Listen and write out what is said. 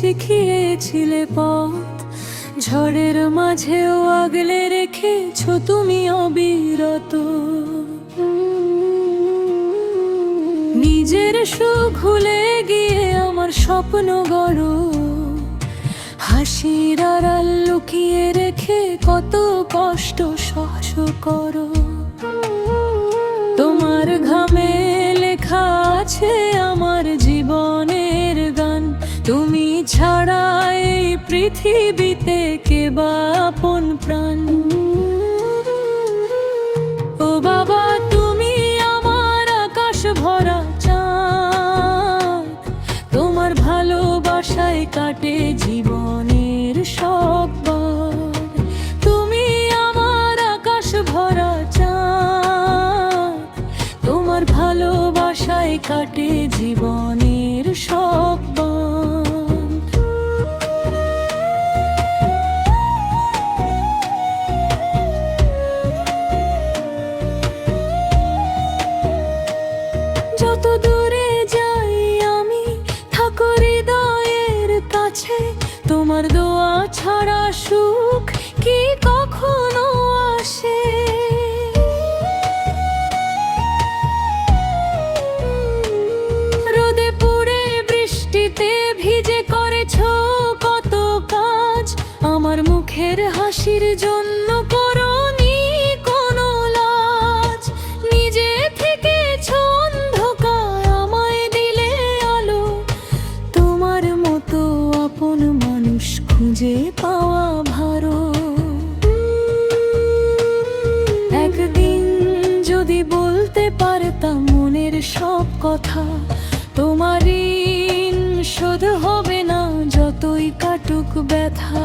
শিখিয়েছিলে পথ, ঝড়ের মাঝেও আগলে রেখেছো তুমি অবিরত। নিজের সুখ ভুলে গিয়ে আমার স্বপ্ন গড়ো, হাসির আড়াল লুকিয়ে রেখে কত কষ্ট সহ্য করো। তোমার ঘামে লেখা আছে আমার জীবনের গান, তুমি ছাড়া এই পৃথিবীতে কে বা আপন প্রাণ। ও বাবা তুমি আমার আকাশ ভরা চাঁদ, তোমার ভালোবাসায় কাটে জীবনের সব বার। তুমি আমার আকাশ ভরা চাঁদ, তোমার ভালোবাসায় কাটে জীবনের সব বার। যত দূরে যাই আমি থাকো হৃদয়ের কাছে, তোমার দোয়া ছাড়া সুখ কি কখনো আসে। রোদে পুড়ে বৃষ্টিতে ভিজে করেছো কত কাজ, আমার মুখের হাসির জন্য করোনি কোনো লাজ। নিজে থেকেছো অন্ধকার আমায় দিলে আলো, তোমার মতো আপন মানুষ খুঁজে পাওয়া ভারো। একদিন যদি বলতে পারতাম মনের সব কথা, তোমার ঋণ শোধ হবে না যতই কাটুক ব্যথা।